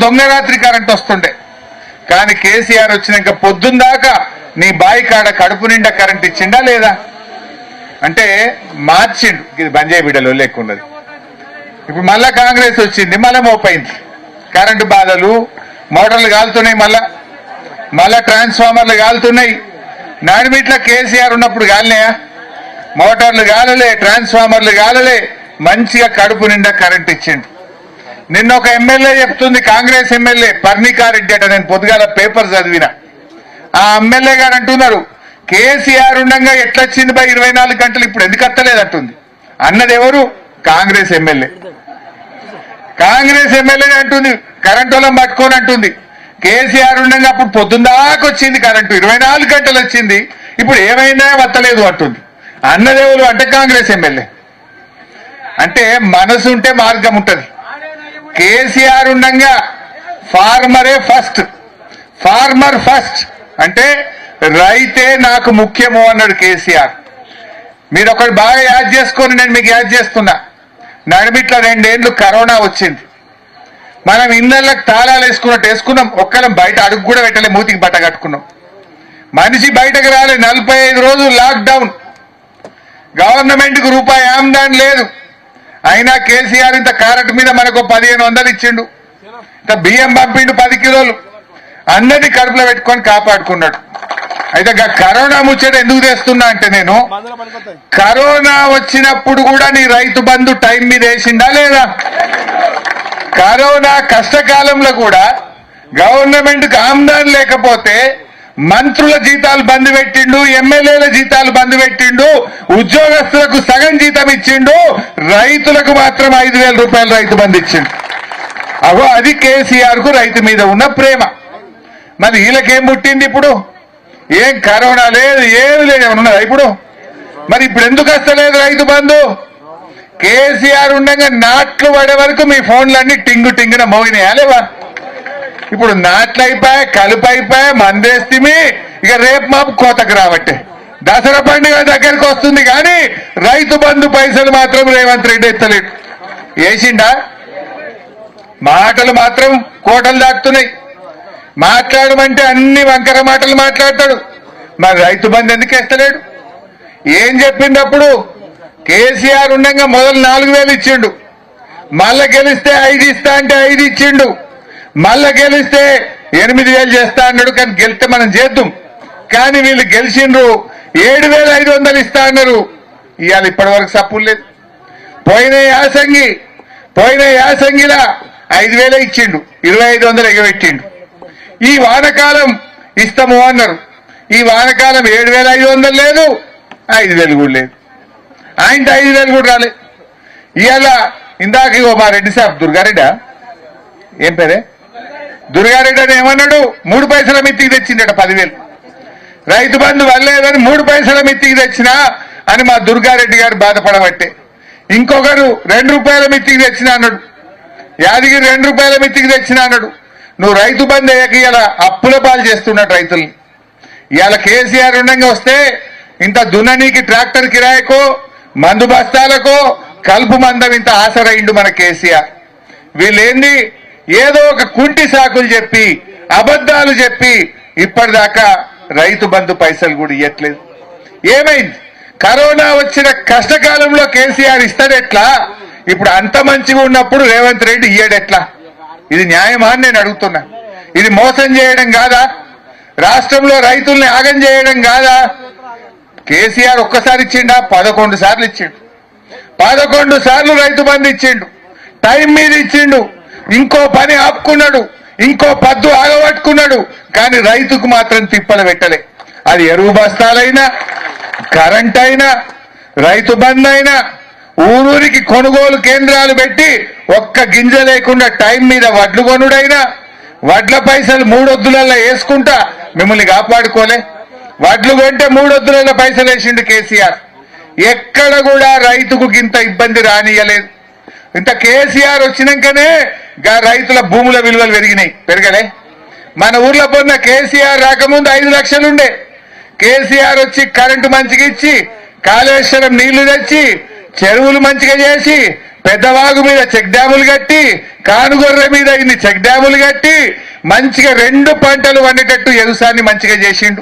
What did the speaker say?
దొంగ రాత్రి కరెంట్ వస్తుండే. కానీ కేసీఆర్ వచ్చినాక పొద్దున్న దాకా నీ బాయి కాడ కడుపు నిండా కరెంట్ ఇచ్చిండా లేదా అంటే మార్చిండు. ఇది బంజాయి బిడ్డలో లేకున్నది. ఇప్పుడు మళ్ళా కాంగ్రెస్ వచ్చింది, మళ్ళా మోపైంది. కరెంటు బాధలు, మోటార్లు కాలుతున్నాయి, మళ్ళా ట్రాన్స్ఫార్మర్లు కాలుతున్నాయి. నాడిమిట్ల కేసీఆర్ ఉన్నప్పుడు కాలినాయా? మోటార్లు కాలలే, ట్రాన్స్ఫార్మర్లు కాలలే, మంచిగా కడుపు నిండా కరెంట్ ఇచ్చిండు. నిన్న ఒక ఎమ్మెల్యే చెప్తుంది, కాంగ్రెస్ ఎమ్మెల్యే పర్ణికారెడ్డి అట, నేను పొద్దుగాల పేపర్ చదివిన. ఆ ఎమ్మెల్యే గారు అంటున్నారు కేసీఆర్ ఉండగా ఎట్లొచ్చింది 24 గంటలు, ఇప్పుడు ఎందుకు అత్తలేదంటుంది. అన్నది ఎవరు? కాంగ్రెస్ ఎమ్మెల్యే. కాంగ్రెస్ ఎమ్మెల్యే అంటుంది కరెంటు వాళ్ళని పట్టుకొని అంటుంది కేసీఆర్ ఉండగా అప్పుడు పొద్దుందాకా వచ్చింది కరెంటు, 24 గంటలు వచ్చింది, ఇప్పుడు ఏమైందా వత్తలేదు అంటుంది. అన్నదేవులు అంటే కాంగ్రెస్ ఎమ్మెల్యే. అంటే మనసు ఉంటే మార్గం ఉంటది. కేసీఆర్ ఉండగా ఫార్మర్ ఫస్ట్ అంటే రైతే నాకు ముఖ్యము అన్నాడు కేసీఆర్. మీరు ఒకటి బాగా యాద్ చేసుకొని నేను మీకు యాద్ చేస్తున్నా. నడిమిట్ల 2 ఏళ్లు కరోనా వచ్చింది. మనం ఇళ్ళకి తాళాలు వేసుకున్నాం, ఒక్కరం బయట అడుగు కూడా పెట్టలే, మూతికి బట్ట కట్టుకున్నాం. మనిషి బయటకు రాలే. 45 రోజులు లాక్డౌన్. గవర్నమెంట్కు రూపాయి ఆమ్దాన్ లేదు. అయినా కేసీఆర్ ఇంత క్యారెట్ మీద మనకు 1500 ఇచ్చిండు, ఇంత బియ్యం పంపిండు 10 కిలోలు, అందరినీ కడుపులో పెట్టుకొని కాపాడుకున్నాడు. అయితే కరోనా ముచ్చట ఎందుకు తెస్తున్నా అంటే, నేను కరోనా వచ్చినప్పుడు కూడా నీ రైతు బంధు టైం మీద వేసిండా లేదా? కరోనా కష్టకాలంలో కూడా గవర్నమెంట్కి ఆమ్దాన్ లేకపోతే మంత్రుల జీతాలు బంద్ పెట్టిండు, ఎమ్మెల్యేల జీతాలు బంద్ పెట్టిండు, ఉద్యోగస్తులకు సగం జీతం ఇచ్చిండు, రైతులకు మాత్రం 5,000 రూపాయలు రైతు బంద్ ఇచ్చిండు. అగో అది కేసీఆర్ కు రైతు మీద ఉన్న ప్రేమ. మరి వీళ్ళకేం పుట్టింది ఇప్పుడు? ఏం కరోనా లేదు, ఏమి లేదు, ఏమన్నా ఇప్పుడు? మరి ఇప్పుడు ఎందుకు వస్తలేదు రైతు బంధు? కేసీఆర్ ఉండగా నాట్లు పడే వరకు మీ ఫోన్లన్నీ టింగున మోగినాయా లేవా? ఇప్పుడు నాట్లు అయిపోయా, కలుపు అయిపోయా, మందేస్తిమి. ఇక రేపు మాపు కోతకు రాబట్టే దసరా పండుగ దగ్గరికి వస్తుంది, కానీ రైతు బంధు పైసలు మాత్రం రేవంత్ రెడ్డి ఎత్తలేడు. వేసిండా? మాటలు మాత్రం కోటలు దాటుతున్నాయి. మాట్లాడమంటే అన్ని వంకర మాటలు మాట్లాడతాడు. మరి రైతు బంధు ఎందుకు వేస్తలేడు? ఏం చెప్పినప్పుడు కేసీఆర్ ఉండగా మొదలు 4,000 ఇచ్చిండు, మళ్ళా గెలిస్తే 5 ఇస్తా అంటే 5 ఇచ్చిండు, మళ్ళా గెలిస్తే 8,000 చేస్తా అన్నాడు. కానీ గెలిస్తే మనం చేద్దాం. కానీ వీళ్ళు గెలిచిండ్రు 7,500 ఇస్తా అన్నారు. ఇవాళ ఇప్పటి వరకు సప్పులు లేదు. పోయిన యాసంగిలా 5,000 ఇచ్చిండు, 2,500 ఎగబెట్టిండు. ఈ వానకాలం ఇస్తాము అన్నారు. ఈ వానకాలం 7,500 లేదు, 5,000 కూడా లేదు. ఆయనతో 5,000 కూడా రాలే. ఇవాళ ఇందాక మా రెడ్డి సాబ్ దుర్గారెడ్డా, ఏం పేరే, దుర్గారెడ్డి అని ఏమన్నాడు? 3 పైసల మిత్తికి తెచ్చిండట 10,000. రైతు బంధు వల్లేదని 3 పైసల మిత్తికి తెచ్చినా అని మా దుర్గారెడ్డి గారు బాధపడబట్టే. ఇంకొకరు 2 రూపాయల మిత్తికి తెచ్చినా అన్నాడు. యాదగిరి 2 రూపాయల మిత్తికి తెచ్చినా అన్నాడు. నువ్వు రైతు బంధు అయ్యాక ఇలా అప్పుల పాలు చేస్తున్నాడు రైతుల్ని. ఇవాళ కేసీఆర్ ఉండగా వస్తే ఇంత దున్ననీకి ట్రాక్టర్ కిరాయకో, మందు బస్తాలకో, కలుపు మందం ఇంత ఆసరైండు మన కేసీఆర్. వీళ్ళేంది ఏదో ఒక కుంటి సాకులు చెప్పి, అబద్ధాలు చెప్పి ఇప్పటిదాకా రైతు బంధు పైసలు కూడా ఇవ్వట్లేదు. ఏమైంది? కరోనా వచ్చిన కష్టకాలంలో కేసీఆర్ ఇస్తాడెట్లా? ఇప్పుడు అంత మంచిగా ఉన్నప్పుడు రేవంత్ రెడ్డి ఇయ్యడెట్లా? ఇది న్యాయమా అని నేను అడుగుతున్నా. ఇది మోసం చేయడం కాదా? రాష్ట్రంలో రైతుల్ని ఆగం చేయడం కాదా? కేసీఆర్ ఒక్కసారి ఇచ్చిండా? 11 సార్లు ఇచ్చిండు. 11 సార్లు రైతు బంధు ఇచ్చిండు, టైం మీద ఇచ్చిండు. ఇంకో పని ఆపుకున్నాడు, ఇంకో పద్దు ఆగబట్టుకున్నాడు. కానీ రైతుకు మాత్రం తిప్పలు పెట్టలే. అది ఎరువు బస్తాలైనా, కరెంట్ అయినా, రైతు బంధు అయినా, ఊరూరికి కొనుగోలు కేంద్రాలు పెట్టి ఒక్క గింజ లేకుండా టైం మీద వడ్లు కొనుడైనా, వడ్ల పైసలు 3 వద్దులలో వేసుకుంటా మిమ్మల్ని కాపాడుకోలే. వడ్లు కొంటే 3 వద్దులలో పైసలు వేసిండు కేసీఆర్. ఎక్కడ కూడా రైతుకు ఇంత ఇబ్బంది రానియలేదు. ఇంత కేసీఆర్ వచ్చినాకనే రైతుల భూముల విలువలు పెరగలే. మన ఊర్లో పొన్న కేసీఆర్ రాకముందు 5 లక్షలుండే. కేసీఆర్ వచ్చి కరెంటు మంచిగా ఇచ్చి, కాళేశ్వరం నీళ్లు తెచ్చి, చెరువులు మంచిగా చేసి, పెద్దవాగు మీద చెక్ డ్యాములు కట్టి కానుగొర్రె మీద ఇన్ని చెక్ డ్యాములు కట్టి మంచిగా 2 పంటలు వండేటట్టు వ్యవసాయాన్ని మంచిగా చేసిండు.